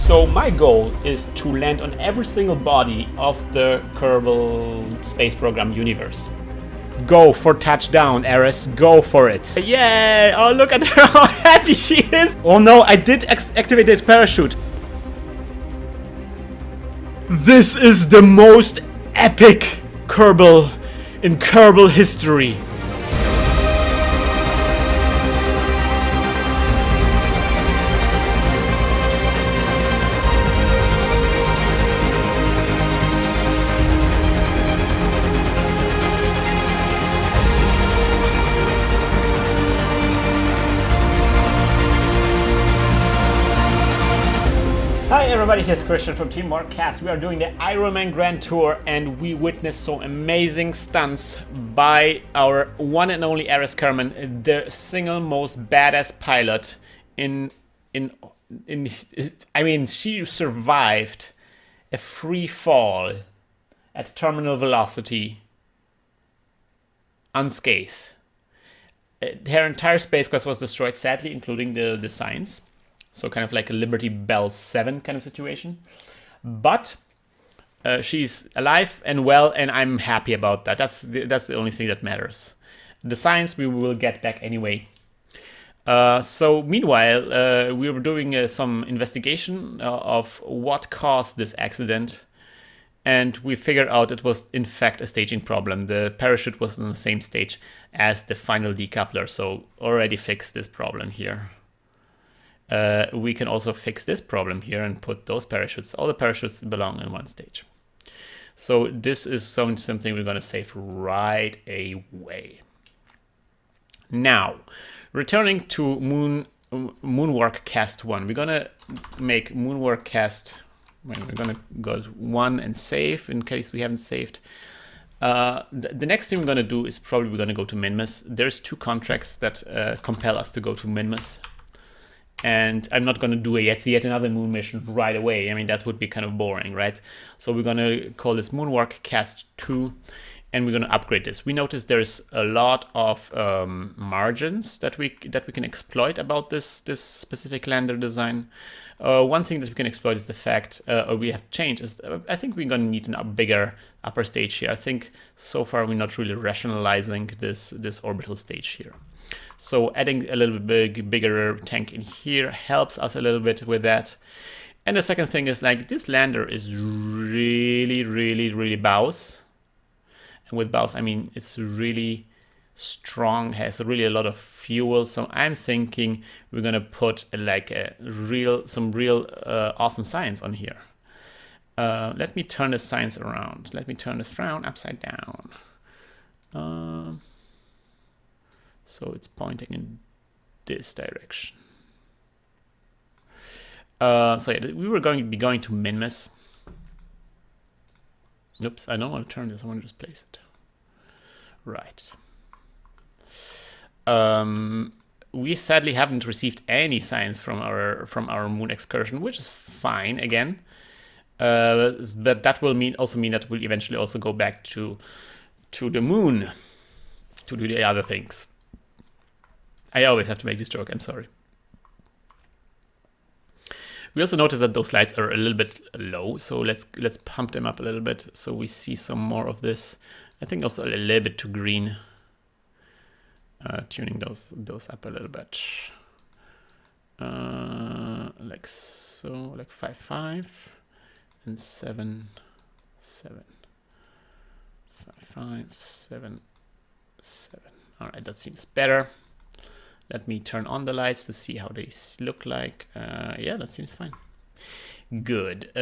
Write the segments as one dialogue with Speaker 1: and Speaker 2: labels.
Speaker 1: So my goal is to land on every single body of the Kerbal Space Program universe. Go for touchdown, Eris. Go for it. Yay! Oh, look at her, how happy she is. Oh no, I did activate the parachute. This is the most epic Kerbal in Kerbal history. Hi everybody, here's Christian from Team Cast. We are doing the Ironman Grand Tour and we witnessed some amazing stunts by our one and only Eris Kerman, the single most badass pilot I mean, she survived a free fall at terminal velocity unscathed. Her entire spacecraft was destroyed, sadly, including the science. So kind of like a Liberty Bell 7 kind of situation. But she's alive and well, and I'm happy about that. That's the only thing that matters. The science we will get back anyway. So meanwhile, we were doing some investigation of what caused this accident. And we figured out it was in fact a staging problem. The parachute was on the same stage as the final decoupler. So already fixed this problem here. We can also fix this problem here and put those parachutes. All the parachutes belong in one stage. So this is something we're going to save right away. Now, returning to Moonwork Cast 1. We're going to make Moonwork Cast. We're going to go to 1 and save in case we haven't saved. The next thing we're going to do is probably we're going to go to Minmus. There's 2 contracts that compel us to go to Minmus. And I'm not going to do yet another moon mission right away. I mean, that would be kind of boring, right? So we're going to call this Moonwork Cast 2, and we're going to upgrade this. We notice there's a lot of margins that we can exploit about this specific lander design. One thing that we can exploit is the fact, or we have changed, is I think we're going to need a bigger upper stage here. I think so far we're not really rationalizing this orbital stage here. So adding a little bit bigger tank in here helps us a little bit with that. And the second thing is, like, this lander is really bows. And with bows, I mean it's really strong, has really a lot of fuel. So I'm thinking we're gonna put like some real awesome science on here. Let me turn the science around. Let me turn the frown upside down. So it's pointing in this direction. So yeah, we were going to be going to Minmus. Oops, I don't want to turn this. I want to just place it. Right. We sadly haven't received any science from our moon excursion, which is fine again. But that will also mean that we'll eventually also go back to the moon to do the other things. I always have to make this joke, I'm sorry. We also notice that those lights are a little bit low, so let's pump them up a little bit so we see some more of this. I think also a little bit too green. Tuning those up a little bit. Like so, like 5.5 and 7.7. 5.5, 7.7. All right, that seems better. Let me turn on the lights to see how they look like. Yeah, that seems fine. Good.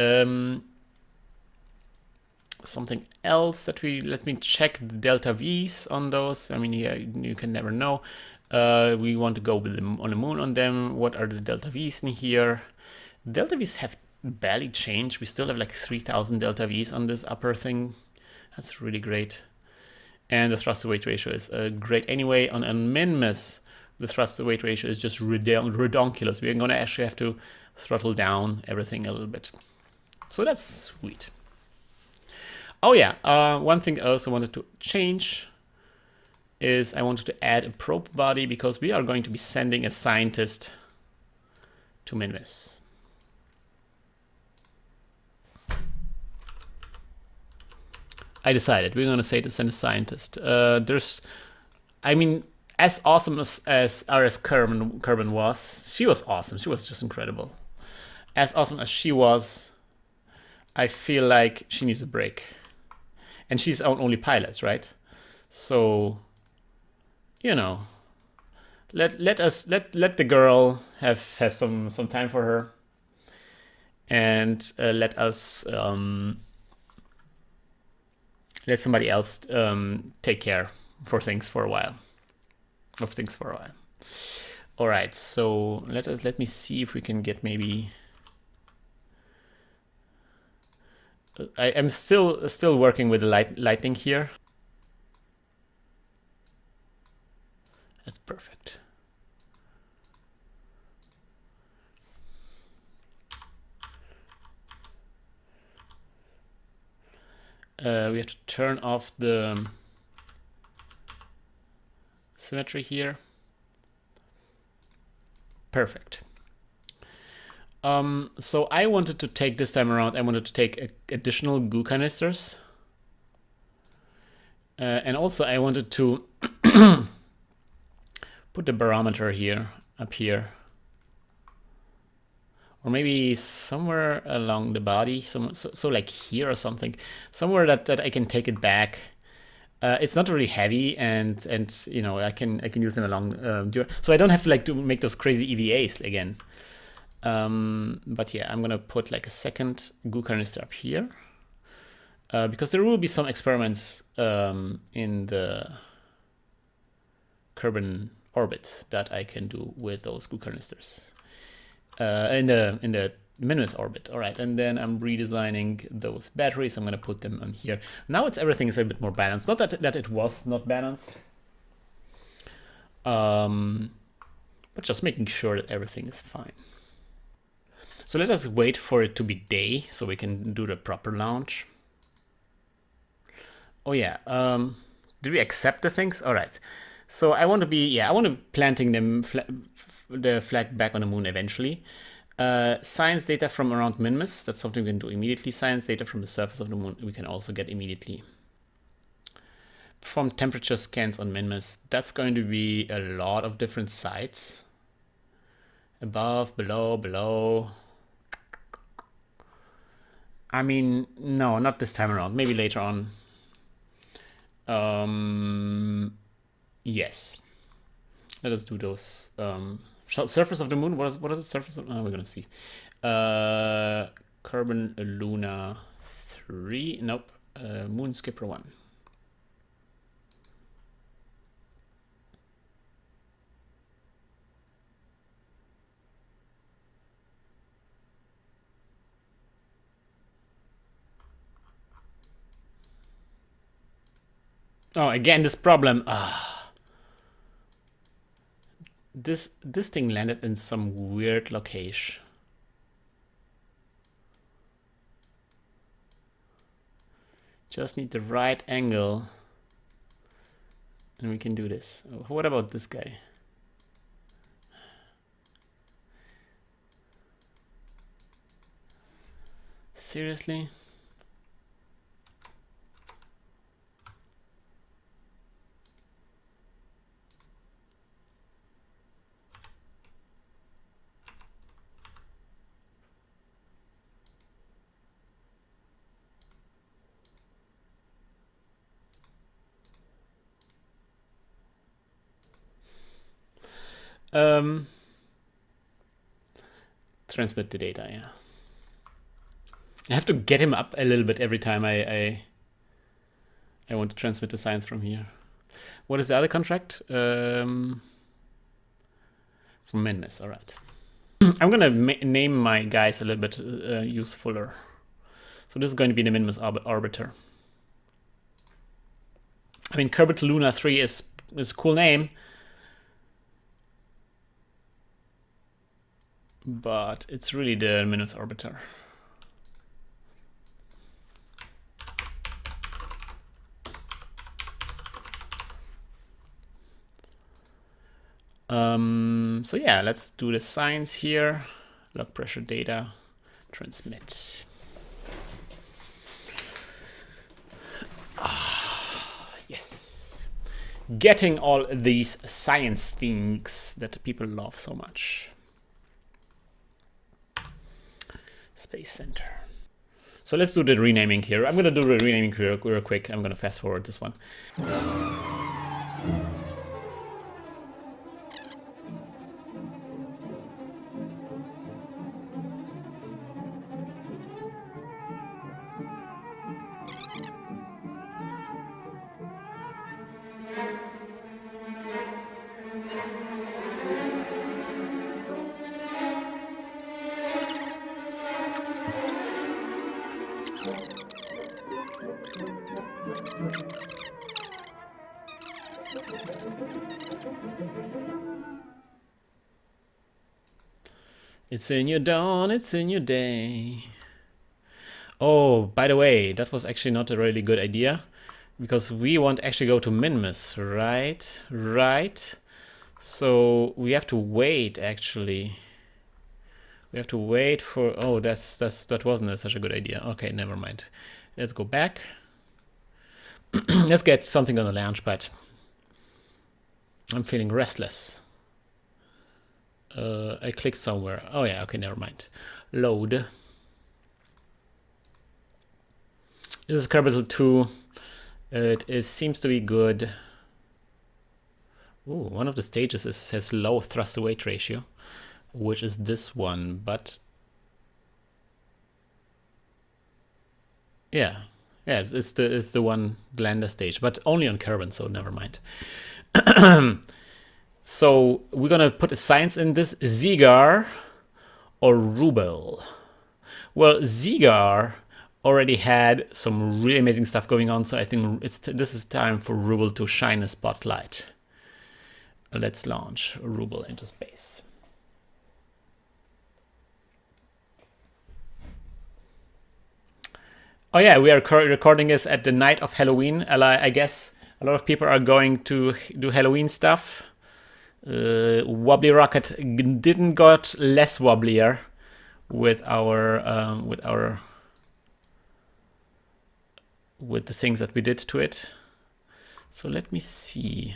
Speaker 1: Something else that let me check the delta V's on those. I mean, yeah, you can never know. We want to go with on the moon on them. What are the delta V's in here? Delta V's have barely changed. We still have like 3,000 delta V's on this upper thing. That's really great. And the thrust to weight ratio is great anyway. On Minmus, the thrust to weight ratio is just redonkulous. We're going to actually have to throttle down everything a little bit. So that's sweet. Oh yeah, one thing I also wanted to change is I wanted to add a probe body because we are going to be sending a scientist to Minmus. I decided we're gonna send a scientist. I mean, as awesome as RS Kerbin was, she was awesome. She was just incredible. As awesome as she was, I feel like she needs a break. And she's our only pilot, right? So, you know, let the girl have some time for her, and let us let somebody else take care of things for a while. All right, so let me see if we can get maybe. I'm still working with the lightning here. That's perfect. We have to turn off the symmetry here. Perfect. So I wanted to take this time around, I wanted to take additional goo canisters. And also I wanted to put the barometer here, up here. Or maybe somewhere along the body, so like here or something. Somewhere that I can take it back. It's not really heavy, and you know, I can use them along so I don't have to like make those crazy EVAs again. But yeah, I'm gonna put like a second goo canister up here, because there will be some experiments in the Kerbin orbit that I can do with those goo canisters in the Minmus orbit. All right, and then I'm redesigning those batteries. I'm gonna put them on here. Now everything is a bit more balanced. Not that it was not balanced, but just making sure that everything is fine. So let us wait for it to be day so we can do the proper launch. Oh yeah, did we accept the things? All right. So I want to be, I want to planting the flag back on the moon eventually. Science data from around Minmus, that's something we can do immediately. Science data from the surface of the moon we can also get immediately. Perform temperature scans on Minmus. That's going to be a lot of different sites. Above, below. I mean, no, not this time around. Maybe later on. Yes. Let us do those. Surface of the moon. What is the surface of? We're gonna see. Kerbin Luna 3. Nope. Moon Skipper 1. Oh, again, this problem. This thing landed in some weird location. Just need the right angle, and we can do this. What about this guy? Seriously? Transmit the data, yeah. I have to get him up a little bit every time I want to transmit the science from here. What is the other contract? From Minmus, all right. I'm gonna name my guys a little bit usefuler. So this is going to be the Minmus orbiter. I mean, Kerbin Luna 3 is a cool name, but it's really the Minmus orbiter. So yeah, let's do the science here. Log pressure data, transmit. Yes. Getting all these science things that people love so much. Space Center. So let's do the renaming here. I'm going to do the renaming real quick. I'm going to fast forward this one. It's in your dawn, it's in your day. Oh, by the way, that was actually not a really good idea, because we want to actually go to Minmus, right? Right. So we have to wait, actually. We have to wait for... Oh, that wasn't such a good idea. Okay, never mind. Let's go back. Let's get something on the launchpad. I'm feeling restless. I clicked somewhere. Oh yeah, okay, never mind. Load. This is Kerbal 2. It seems to be good. Ooh, one of the stages has low thrust to weight ratio, which is this one, but yeah, it's the one Glander stage, but only on Kerbal, so never mind. So we're gonna put a science in this: Zigar or Rubel. Well, Zigar already had some really amazing stuff going on, so I think this is time for Rubel to shine a spotlight. Let's launch Rubel into space. Oh yeah, we are recording this at the night of Halloween. I guess a lot of people are going to do Halloween stuff. Wobbly Rocket didn't got less wobblier with the things that we did to it. So let me see.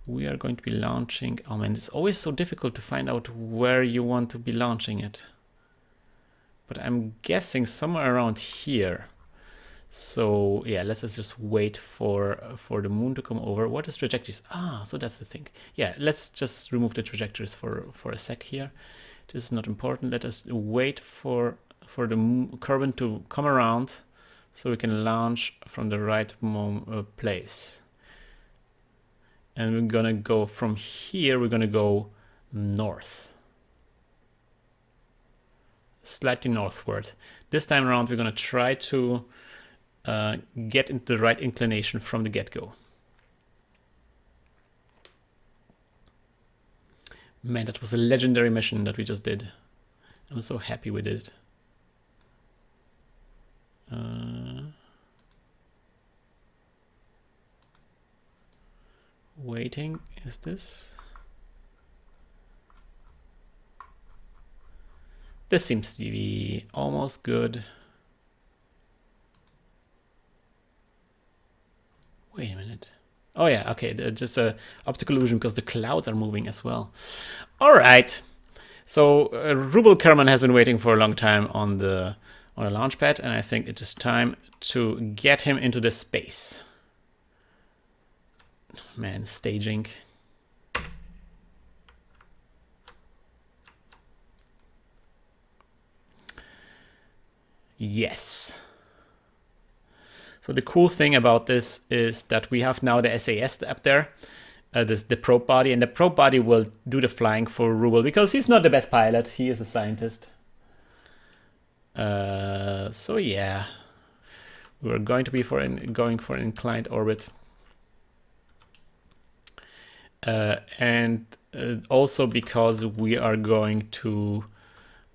Speaker 1: We are going to be launching. Oh man, it's always so difficult to find out where you want to be launching it. But I'm guessing somewhere around here. So yeah, let's just wait for the moon to come over. What is trajectories? Ah, so that's the thing. Yeah, let's just remove the trajectories for a sec here. This is not important. Let us wait for the Kerbal to come around so we can launch from the right place. And we're gonna go from here, we're gonna go north. Slightly northward. This time around, we're gonna try to get into the right inclination from the get-go. Man, that was a legendary mission that we just did. I'm so happy we did it. Waiting, is this? This seems to be almost good. Wait a minute. Oh yeah, okay, just a optical illusion because the clouds are moving as well. All right, so Rubel Kerman has been waiting for a long time on the launch pad, and I think it is time to get him into the space. Man, staging. Yes. So the cool thing about this is that we have now the SAS up there, the probe body, and the probe body will do the flying for Rubel because he's not the best pilot. He is a scientist. So yeah, we're going to be going for an inclined orbit. And also because we are going to,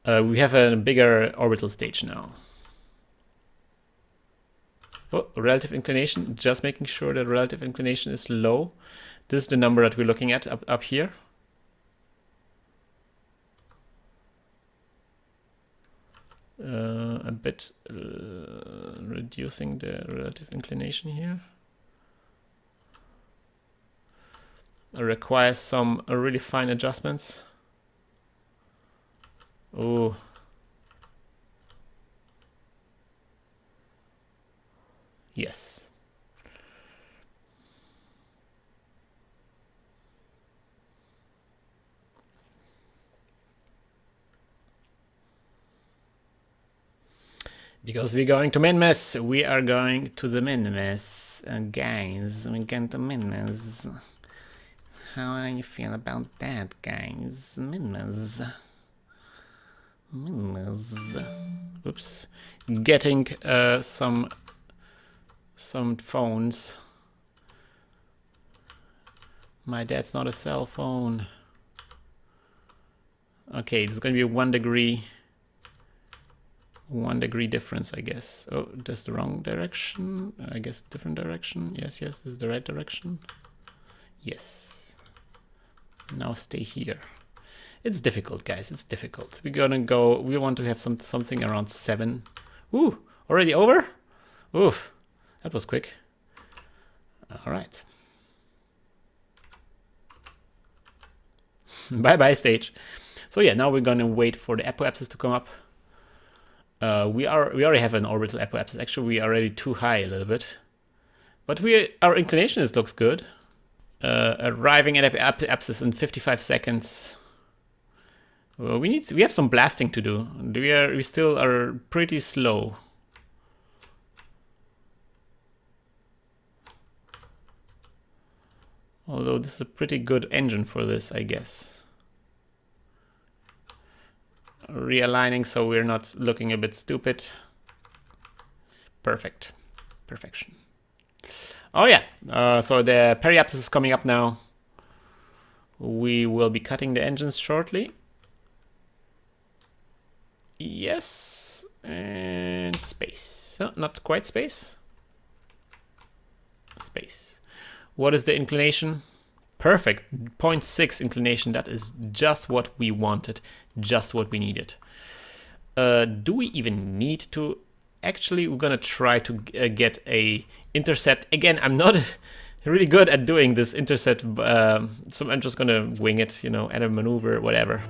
Speaker 1: we have a bigger orbital stage now. Oh, relative inclination, just making sure that relative inclination is low. This is the number that we're looking at up here. a bit reducing the relative inclination here. It requires some really fine adjustments. Oh. Yes. Because we're going to Minmus. We are going to the Minmus. Guys, we're going to Minmus. How do you feel about that, guys? Minmus. Oops. Getting some phones. My dad's not a cell phone. Okay, there's going to be a 1 degree. 1 degree difference, I guess. Oh, that's the wrong direction. I guess different direction. Yes, this is the right direction. Yes. Now stay here. It's difficult, guys. It's difficult. We're gonna go. We want to have something around 7. Ooh, already over? Oof, that was quick. All right. Bye bye stage. So yeah, now we're gonna wait for the apoapsis to come up. We already have an orbital apoapsis. Actually, we are already too high a little bit, but our inclination looks good. Arriving at apoapsis in 55 seconds. Well, we have some blasting to do. We still are pretty slow. Although this is a pretty good engine for this, I guess. Realigning so we're not looking a bit stupid. Perfect. Perfection. Oh yeah, so the periapsis is coming up now. We will be cutting the engines shortly. Yes, and space. No, not quite space. Space. What is the inclination? Perfect, 0.6 inclination. That is just what we wanted, just what we needed. Do we even need to? Actually, we're gonna try to get a intercept. Again, I'm not really good at doing this intercept, so I'm just gonna wing it, you know, add a maneuver, whatever.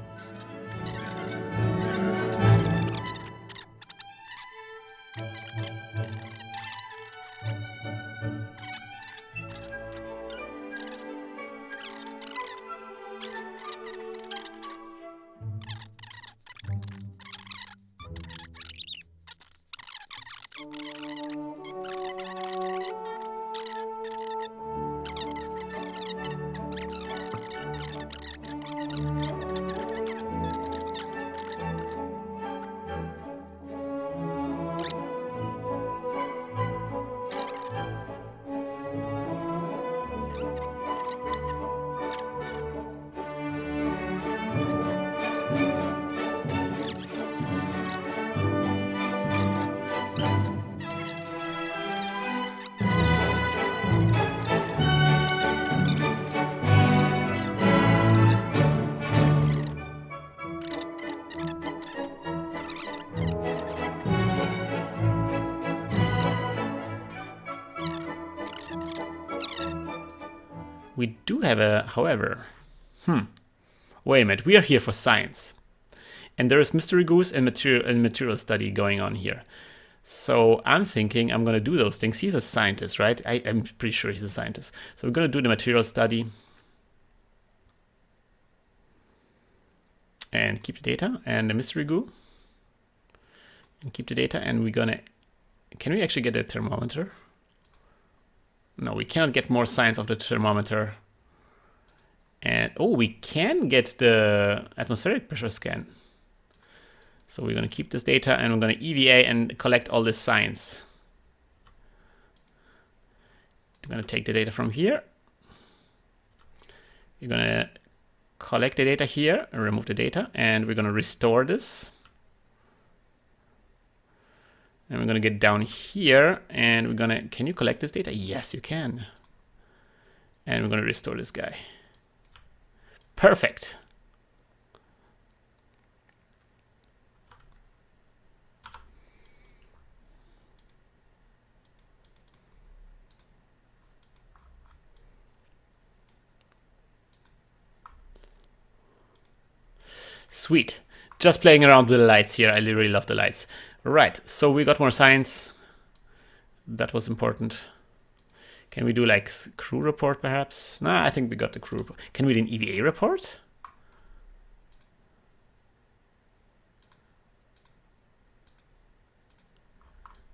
Speaker 1: We do have a, however, wait a minute, we are here for science. And there is Mystery Goose and material study going on here. So I'm thinking I'm gonna do those things. He's a scientist, right? I'm pretty sure he's a scientist. So we're gonna do the material study. And keep the data and the mystery goo. And keep the data, and we're gonna, can we actually get a thermometer? No, we cannot get more science of the thermometer. And, oh, we can get the atmospheric pressure scan. So we're gonna keep this data and we're gonna EVA and collect all this science. We're gonna take the data from here. We're gonna collect the data here, and remove the data, and we're gonna restore this. And we're gonna get down here, and we're gonna, can you collect this data? Yes, you can. And we're gonna restore this guy. Perfect. Sweet. Just playing around with the lights here. I really love the lights. Right, so we got more science. That was important. Can we do like crew report perhaps? Nah, I think we got the crew report. Can we do an EVA report?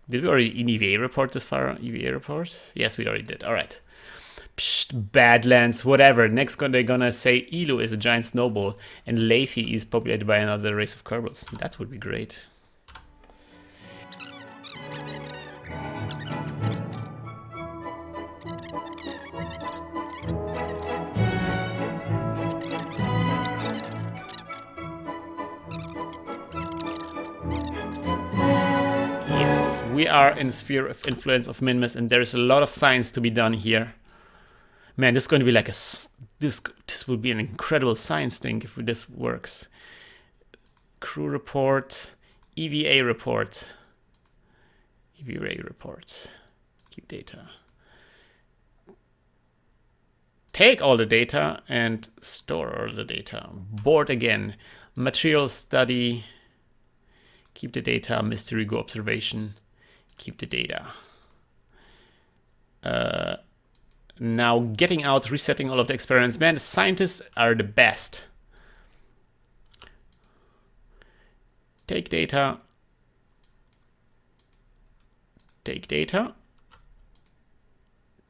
Speaker 1: Did we already EVA report this far? EVA report? Yes, we already did. All right. Psst, Badlands, whatever. Next, they're gonna say Elu is a giant snowball and Lethe is populated by another race of Kerbals. That would be great. Yes, we are in the sphere of influence of Minmus, and there is a lot of science to be done here. Man, this is going to be like this will be an incredible science thing if this works. Crew report, EVA report, EVA report, keep data. Take all the data and store all the data. Board again, material study, keep the data, mystery go observation, keep the data. Now getting out, resetting all of the experiments. Man, the scientists are the best. Take data. Take data.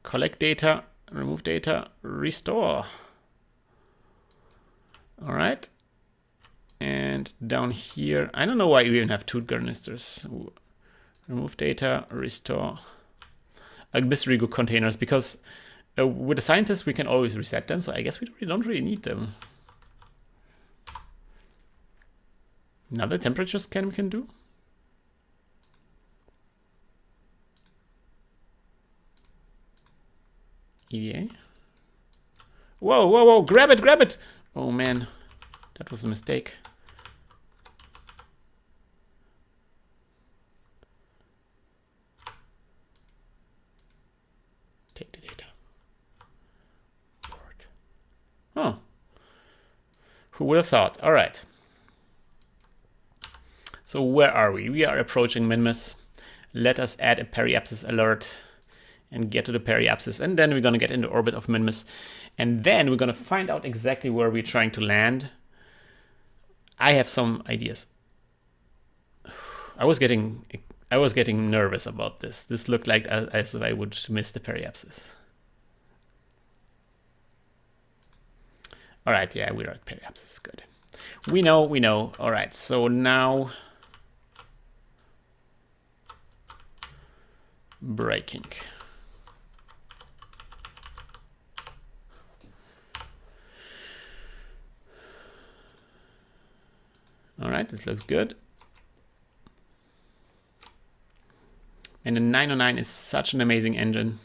Speaker 1: Collect data. Remove data. Restore. All right. And down here, I don't know why we even have two garnisters. Remove data. Restore. Mystery go containers, because with the scientists, we can always reset them, so I guess we don't really need them. Another temperature scan we can do. EVA. Whoa, whoa, whoa, grab it, grab it! Oh man, that was a mistake. Take the data. Oh, who would have thought? All right. So where are we? We are approaching Minmus. Let us add a periapsis alert and get to the periapsis. And then we're going to get in the orbit of Minmus. And then we're going to find out exactly where we're trying to land. I have some ideas. I was getting nervous about this. This looked like as if I would miss the periapsis. All right, yeah, we're at periapsis. Good. We know. All right, so now braking. All right, this looks good. And the 909 is such an amazing engine.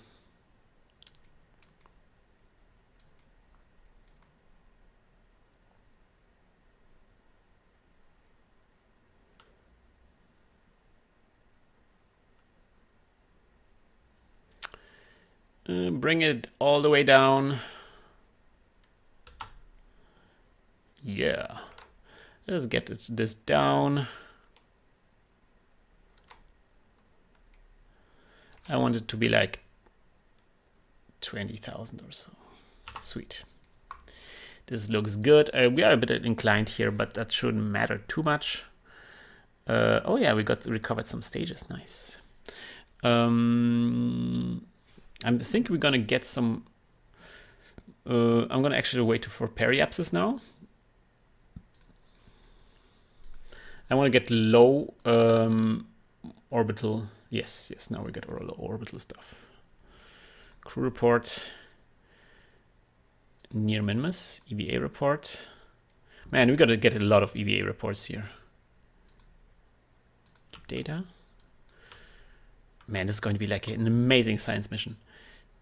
Speaker 1: Bring it all the way down. Yeah. Let's get this down. I want it to be like 20,000 or so. Sweet. This looks good. We are a bit inclined here, but that shouldn't matter too much. Oh yeah, we recovered some stages. Nice. I think we're gonna get some. I'm gonna actually wait for periapsis now. I want to get low orbital. Yes, now we get low orbital stuff. Crew report. Near Minmus. EVA report. Man, we gotta get a lot of EVA reports here. Keep data. Man, this is going to be like an amazing science mission.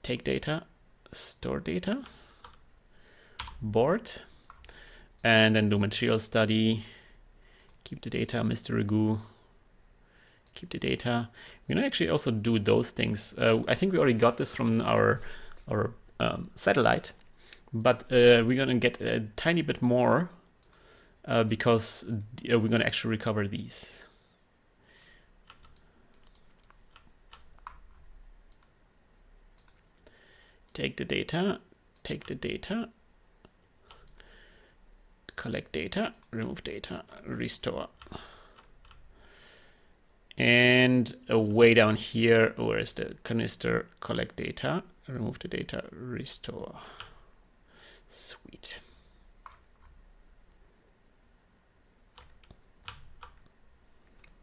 Speaker 1: Take data, store data, board, and then do material study. Keep the data, Mr. Ragu. Keep the data. We're gonna actually also do those things. I think we already got this from our satellite, but we're gonna get a tiny bit more because we're going to actually recover these. Take the data, collect data, remove data, restore. And way down here, where is the canister? Collect data, remove the data, restore. Sweet.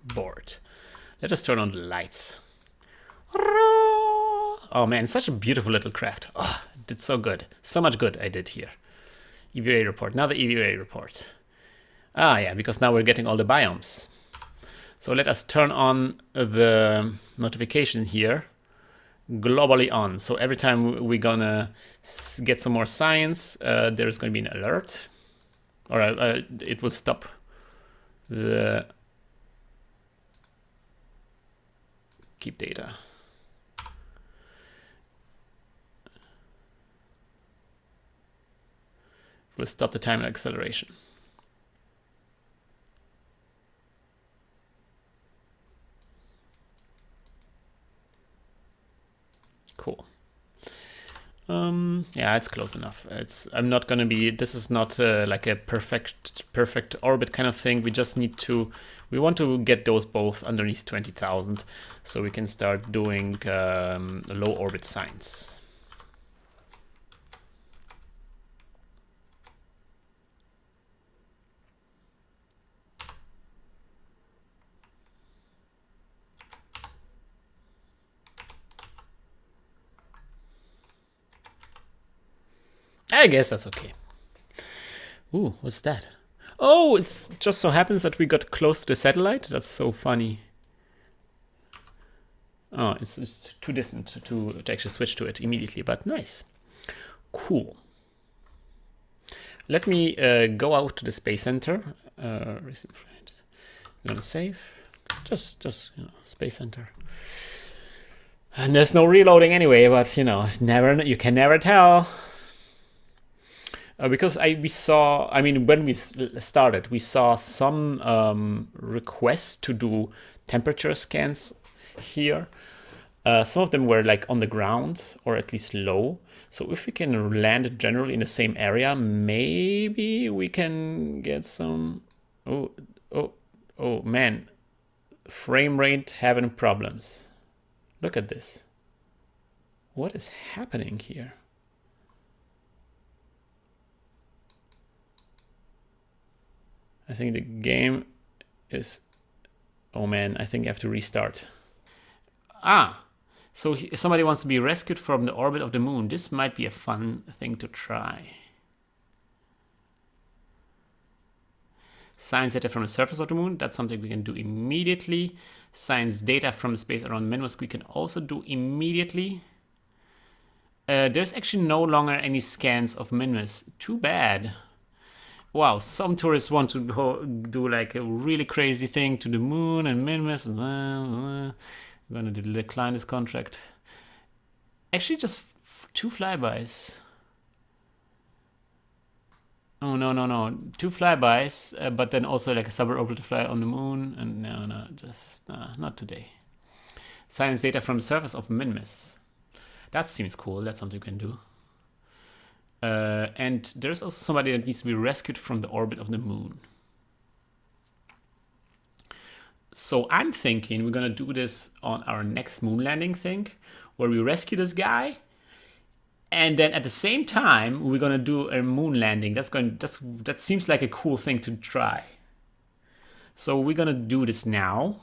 Speaker 1: Board. Let us turn on the lights. Oh man, such a beautiful little craft. Oh, did so good. So much good I did here. EVA report. Now the EVA report. Ah, yeah, because now we're getting all the biomes. So let us turn on the notification here, globally on. So every time we're gonna get some more science, there's gonna be an alert, or it will stop the keep data. We'll stop the time and acceleration. Cool. Yeah, it's close enough. I'm not gonna be. This is not like a perfect orbit kind of thing. We just need to. We want to get those both underneath 20,000, so we can start doing low orbit science. I guess that's okay. Ooh, what's that? Oh, it just so happens that we got close to the satellite. That's so funny. Oh, it's too distant to actually switch to it immediately, but nice. Cool. Let me go out to the Space Center. We're gonna save. Just you know, Space Center. And there's no reloading anyway, but you know, you can never tell. Because we saw, I mean, when we started, we saw some requests to do temperature scans here. Some of them were like on the ground or at least low. So if we can land generally in the same area, maybe we can get some. Oh man, frame rate having problems. Look at this. What is happening here? I think the game is, oh man, I think I have to restart. Ah, so somebody wants to be rescued from the orbit of the moon. This might be a fun thing to try. Science data from the surface of the moon, that's something we can do immediately. Science data from the space around Minmus we can also do immediately. There's actually no longer any scans of Minmus. Too bad. Wow, some tourists want to do like a really crazy thing to the moon and Minmus. We're gonna decline this contract. Actually, just 2 flybys. Oh no, 2 flybys, but then also like a suborbital fly on the moon. And no, just not today. Science data from the surface of Minmus. That seems cool. That's something we can do. And there's also somebody that needs to be rescued from the orbit of the moon. So I'm thinking we're gonna do this on our next moon landing thing, where we rescue this guy, and then at the same time we're gonna do a moon landing. That seems like a cool thing to try. So we're gonna do this now,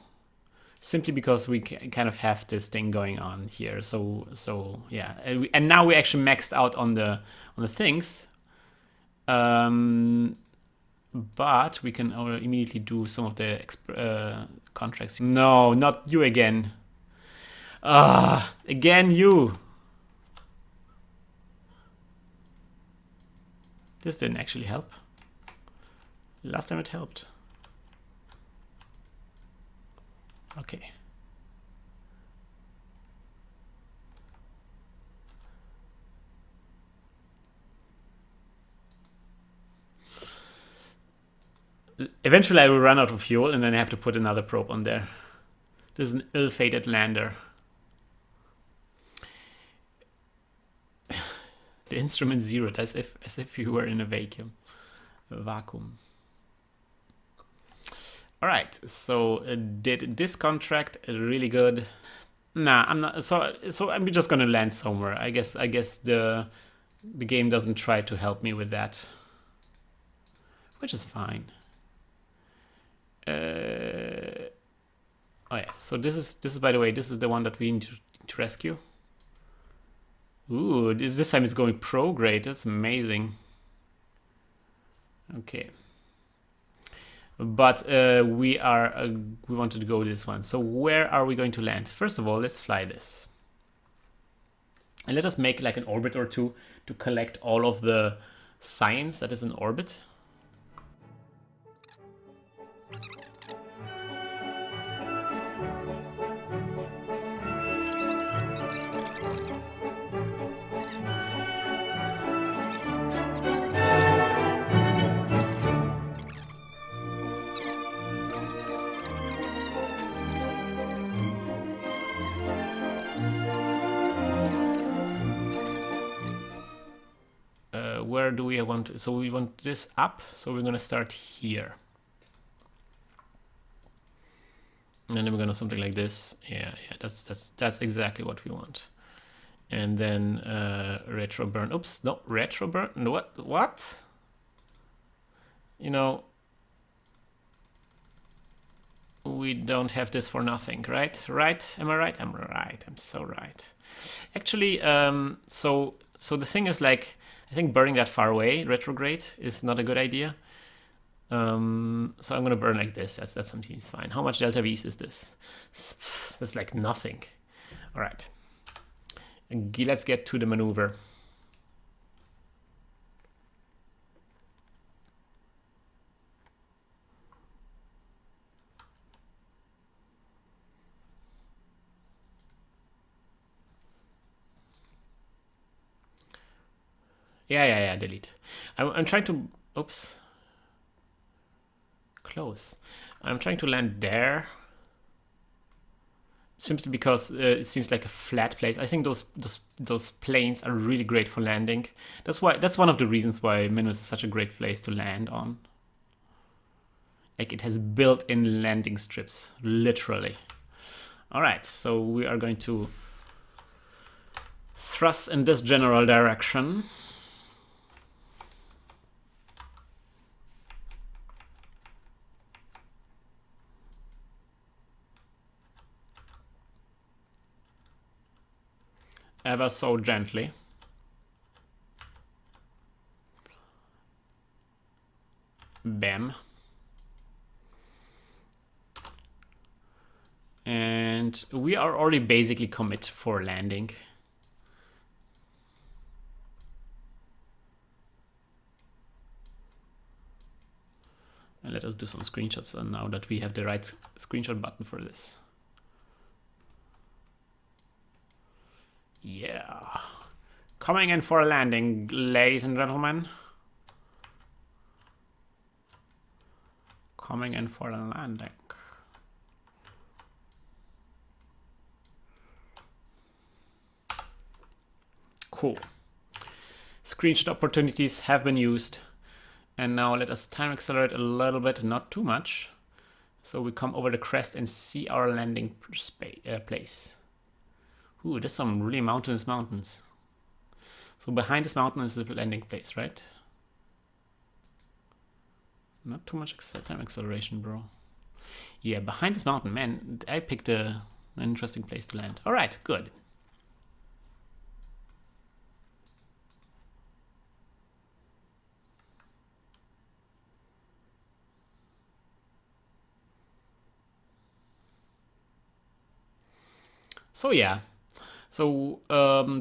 Speaker 1: simply because we kind of have this thing going on here. So yeah, and now we actually maxed out on the things. But we can immediately do some of the contracts. No, not you again. Again you. This didn't actually help. Last time it helped. Okay. Eventually I will run out of fuel and then I have to put another probe on there. This is an ill-fated lander. The instrument zeroed as if you were in a vacuum. Vacuum. All right, so did this contract really good? Nah, I'm not. So I'm just gonna land somewhere. I guess the game doesn't try to help me with that, which is fine. Oh yeah. So this is by the way, this is the one that we need to rescue. Ooh, this time it's going pro grade. That's amazing. Okay. But we wanted to go this one. So where are we going to land? First of all, let's fly this. And let us make like an orbit or two to collect all of the science that is in orbit. Where do we want? So we want this up. So we're gonna start here, and then we're gonna something like this. Yeah. That's exactly what we want. And then retro burn. Oops, no retro burn. No, what? You know, we don't have this for nothing, right? Right? Am I right? I'm right. I'm so right. Actually, so the thing is, like, I think burning that far away, retrograde, is not a good idea. So I'm gonna burn like this. That seems fine. How much delta V's is this? That's like nothing. All right. Let's get to the maneuver. Yeah, delete. I'm trying to, oops. Close. I'm trying to land there. Simply because it seems like a flat place. I think those planes are really great for landing. That's one of the reasons why Minmus is such a great place to land on. Like, it has built-in landing strips, literally. All right, so we are going to thrust in this general direction. Ever so gently. Bam. And we are already basically commit for landing. And let us do some screenshots now that we have the right screenshot button for this. Yeah. Coming in for a landing, ladies and gentlemen. Coming in for a landing. Cool. Screenshot opportunities have been used. And now let us time accelerate a little bit, not too much. So we come over the crest and see our landing place. Ooh, there's some really mountainous mountains. So behind this mountain is the landing place, right? Not too much time acceleration, bro. Yeah, behind this mountain, man, I picked an interesting place to land. All right, good. So yeah. So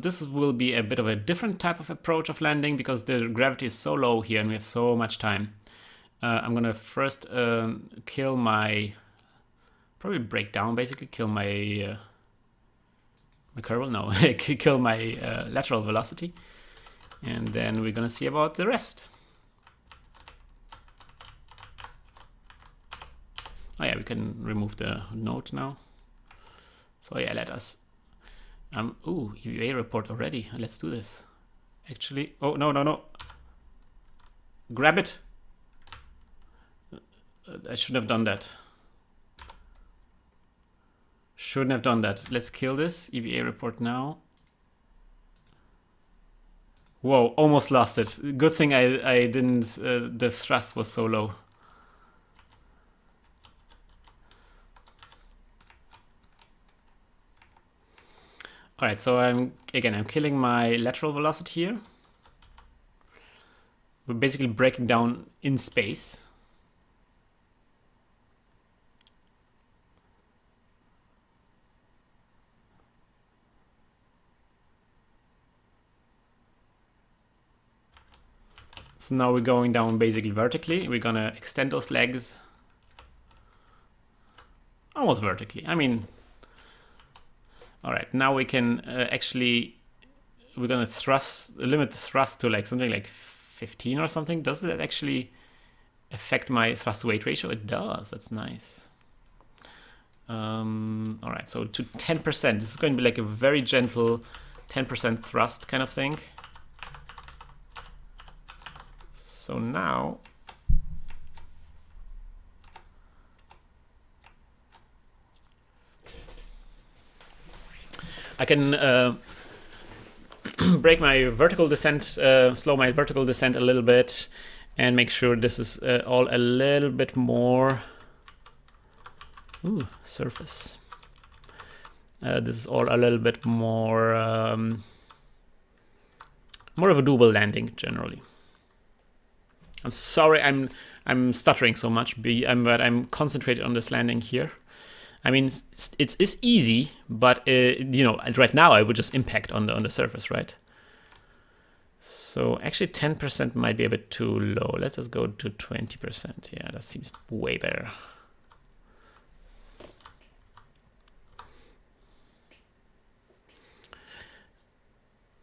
Speaker 1: this will be a bit of a different type of approach of landing because the gravity is so low here and we have so much time. I'm gonna first kill my, probably break down, basically kill my curval, no, kill my lateral velocity, and then we're gonna see about the rest. Oh yeah, we can remove the note now. So yeah, let us. Ooh, EVA report already. Let's do this. Actually, oh no. Grab it. I shouldn't have done that. Shouldn't have done that. Let's kill this. EVA report now. Whoa, almost lost it. Good thing I didn't, the thrust was so low. All right, so I'm killing my lateral velocity here. We're basically breaking down in space. So now we're going down basically vertically. We're gonna extend those legs. Almost vertically. I mean, all right, now we can we're gonna limit the thrust to like something like 15 or something. Does that actually affect my thrust weight ratio? It does, that's nice. All right, so to 10%, this is going to be like a very gentle 10% thrust kind of thing. So now I can break my vertical descent, slow my vertical descent a little bit, and make sure this is all a little bit more. Ooh, surface. This is all a little bit more, more of a doable landing generally. I'm sorry, I'm stuttering so much, but I'm concentrated on this landing here. I mean, it's easy, but you know, right now I would just impact on the surface, right? So actually 10% might be a bit too low. Let's just go to 20%. Yeah, that seems way better.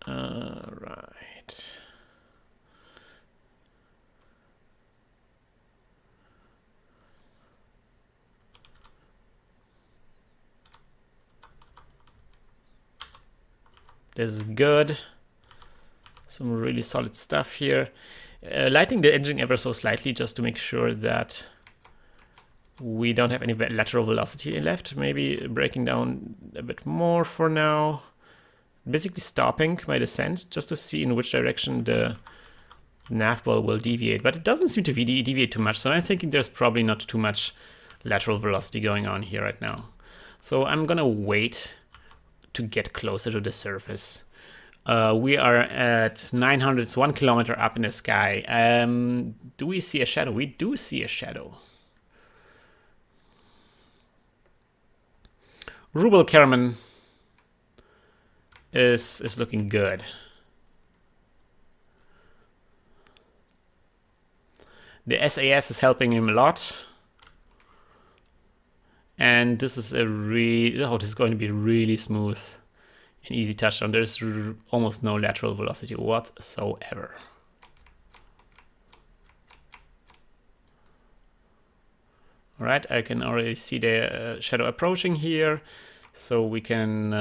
Speaker 1: Right. This is good. Some really solid stuff here. Lighting the engine ever so slightly just to make sure that we don't have any lateral velocity left. Maybe breaking down a bit more for now. Basically stopping my descent just to see in which direction the nav ball will deviate. But it doesn't seem to deviate too much, so I'm thinking there's probably not too much lateral velocity going on here right now. So I'm gonna wait to get closer to the surface. We are at 900, it's 1 kilometer up in the sky. Do we see a shadow? We do see a shadow. Rubel Karaman is looking good. The SAS is helping him a lot. And this is this is going to be really smooth and easy touchdown. There's almost no lateral velocity whatsoever. All right, I can already see the shadow approaching here, so we can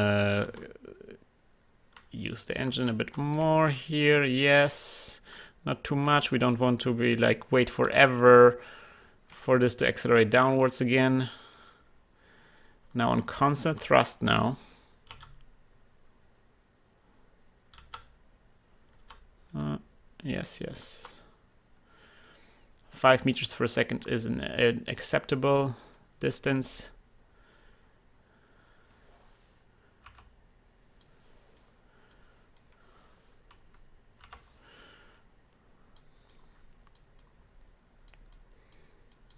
Speaker 1: use the engine a bit more here. Yes, not too much. We don't want to be like wait forever for this to accelerate downwards again. Now on constant thrust now. Yes. 5 meters per second is an acceptable distance.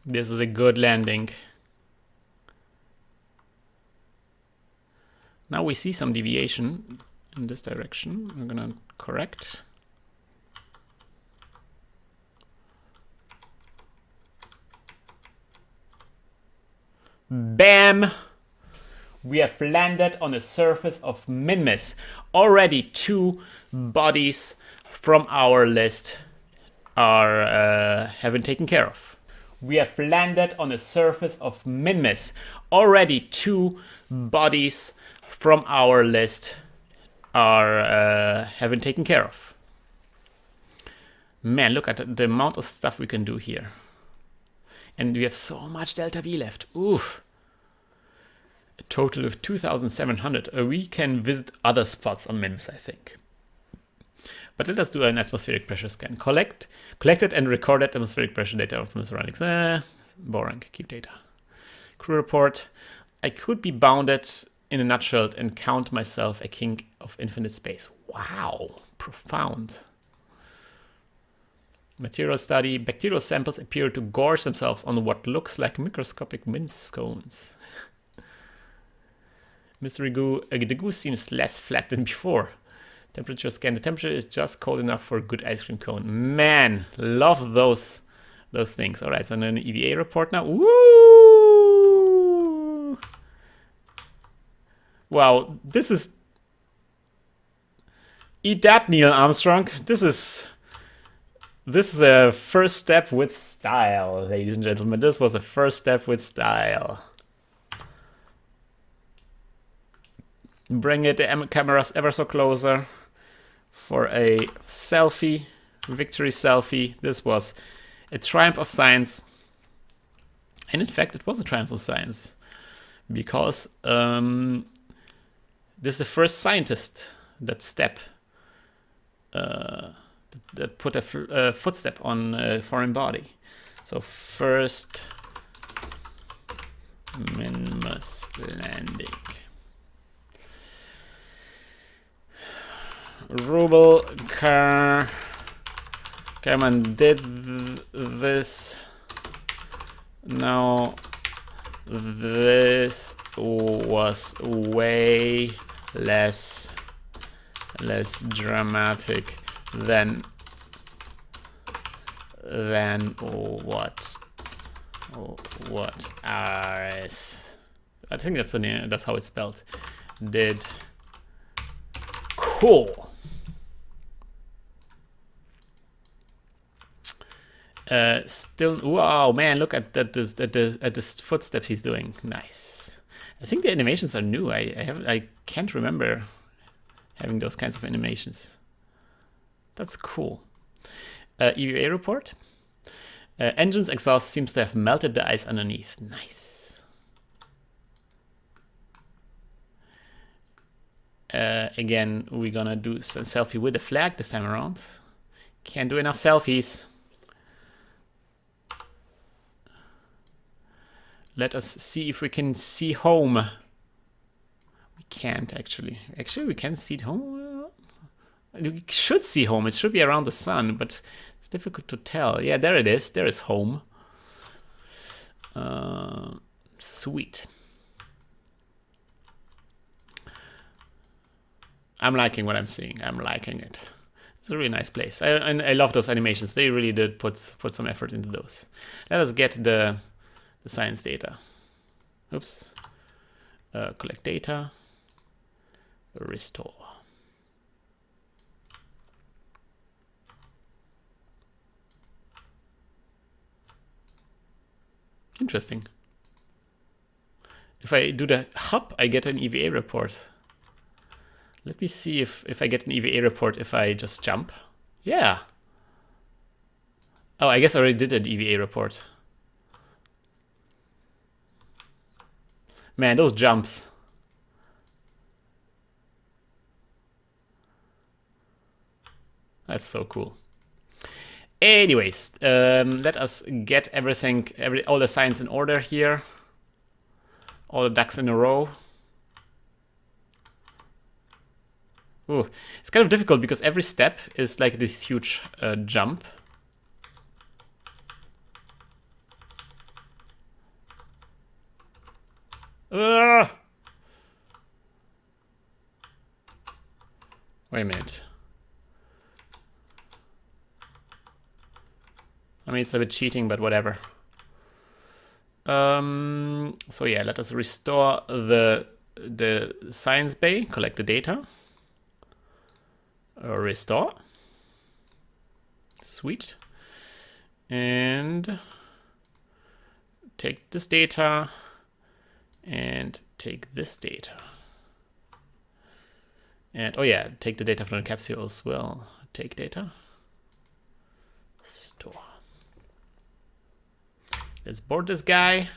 Speaker 1: This is a good landing. Now we see some deviation in this direction. I'm gonna correct. Bam! We have landed on the surface of Minmus. Already 2 bodies from our list are have been taken care of. we have landed on the surface of Minmus. Already 2 bodies from our list are have been taken care of. Man, look at the amount of stuff we can do here. And we have so much delta V left. Oof. A total of 2,700. We can visit other spots on Minmus, I think. But let us do an atmospheric pressure scan. Collected and recorded atmospheric pressure data from the surroundings. Boring. Keep data. Crew report. I could be bounded in a nutshell and count myself a king of infinite space. Wow. Profound. Material study. Bacterial samples appear to gorge themselves on what looks like microscopic mince scones. Mystery goo. The goo seems less flat than before. Temperature scan. The temperature is just cold enough for a good ice cream cone. Man, love those things. All right, so an EVA report now. Woo! Wow, this is... Eat that, Neil Armstrong. This is a first step with style, ladies and gentlemen. This was a first step with style. Bring it, the cameras ever so closer for a selfie, victory selfie. This was a triumph of science. And in fact, it was a triumph of science because this is the first scientist that put a footstep on a foreign body. So first Minmus landing. Rubel Kerman did this. Now this was way less dramatic than what RS, I think that's how it's spelled, did. Cool. Still, wow, man! Look at the footsteps he's doing. Nice. I think the animations are new. I can't remember having those kinds of animations. That's cool. EVA report. Engine's exhaust seems to have melted the ice underneath. Nice. Again, we're gonna do a selfie with the flag this time around. Can't do enough selfies. Let us see if we can see home. We can't actually. Actually, we can see home. We should see home. It should be around the sun, but it's difficult to tell. Yeah, there it is. There is home. Sweet. I'm liking what I'm seeing. I'm liking it. It's a really nice place. I love those animations. They really did put some effort into those. Let us get the science data. Oops. Collect data. Restore. Interesting. If I do the hub, I get an EVA report. Let me see if I get an EVA report if I just jump. Yeah. Oh, I guess I already did an EVA report. Man, those jumps. That's so cool. Anyways, let us get everything, all the science in order here. All the ducks in a row. Ooh, it's kind of difficult because every step is like this huge jump. Wait a minute. I mean, it's a bit cheating, but whatever. So yeah, let us restore the science bay, collect the data. Restore. Sweet. And take this data and take this data. And oh yeah, take the data from the capsule as well. Take data. Store. Let's board this guy.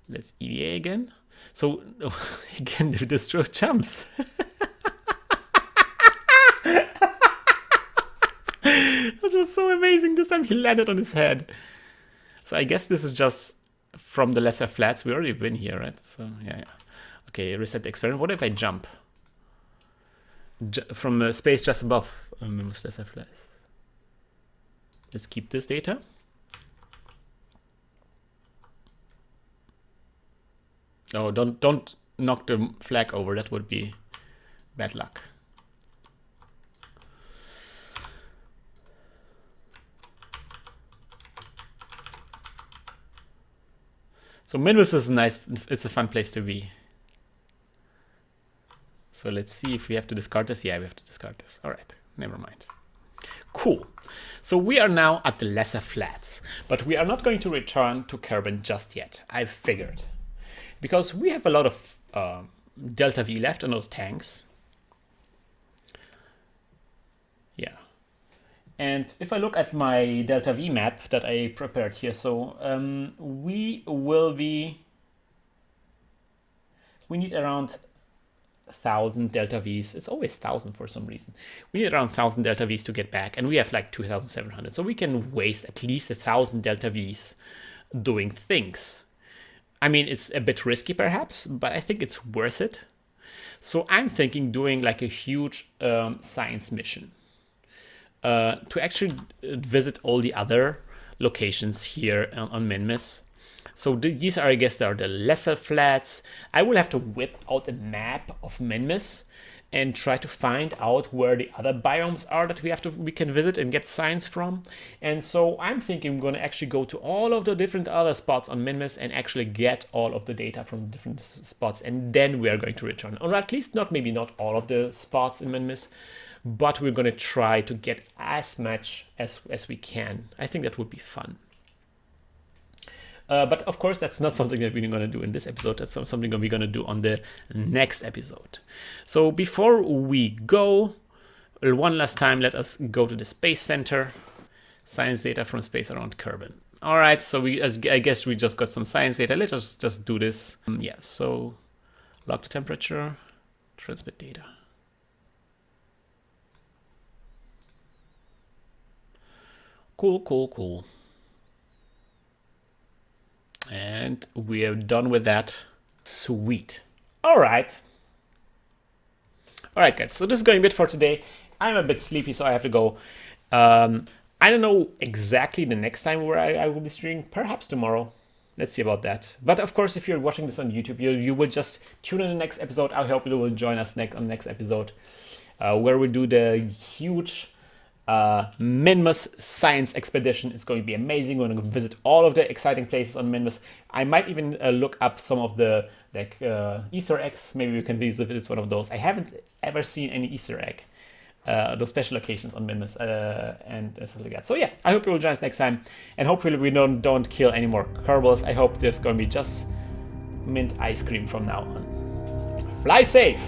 Speaker 1: Let's EVA again. So again, the distro jumps. That was so amazing. This time he landed on his head. So I guess this is just from the lesser flats. We already been here, right? So yeah. Okay, reset the experiment. What if I jump from space just above Minmus lesser flats? Let's keep this data. Oh, don't knock the flag over. That would be bad luck. So Minmus is nice. It's a fun place to be. So let's see if we have to discard this. Yeah, we have to discard this. All right, never mind. Cool. So we are now at the lesser flats, but we are not going to return to Kerbin just yet. I've figured. Because we have a lot of delta V left on those tanks. Yeah. And if I look at my delta V map that I prepared here, so we need around 1,000 delta Vs. It's always 1,000 for some reason. We need around 1,000 delta Vs to get back, and we have like 2,700. So we can waste at least 1,000 delta Vs doing things. I mean, it's a bit risky perhaps, but I think it's worth it. So I'm thinking doing like a huge science mission to actually visit all the other locations here on Minmus. So these are, I guess, they are the lesser flats. I will have to whip out a map of Minmus and try to find out where the other biomes are that we can visit and get science from. And so I'm thinking I'm going to actually go to all of the different other spots on Minmus and actually get all of the data from different spots, and then we are going to return. Or at least maybe not all of the spots in Minmus, but we're going to try to get as much as we can. I think that would be fun. But of course, that's not something that we're going to do in this episode. That's something that we're going to do on the next episode. So before we go, one last time, let us go to the Space Center. Science data from space around Kerbin. All right, so I guess we just got some science data. Let us just do this. Yeah, so log the temperature, transmit data. Cool, cool, cool. And we are done with that. Sweet. All right. All right, guys. So this is going to be it for today. I'm a bit sleepy, so I have to go. I don't know exactly the next time where I will be streaming. Perhaps tomorrow. Let's see about that. But of course, if you're watching this on YouTube, you will just tune in the next episode. I hope you will join us on the next episode, where we do the huge Minmus science expedition. Is going to be amazing. We're going to visit all of the exciting places on Minmus. I might even look up some of the Easter eggs. Maybe we can visit it's one of those. I haven't ever seen any Easter egg, those special locations on Minmus and stuff like that. So yeah, I hope you will join us next time, and hopefully we don't kill any more Kerbals. I hope there's going to be just mint ice cream from now on. Fly safe!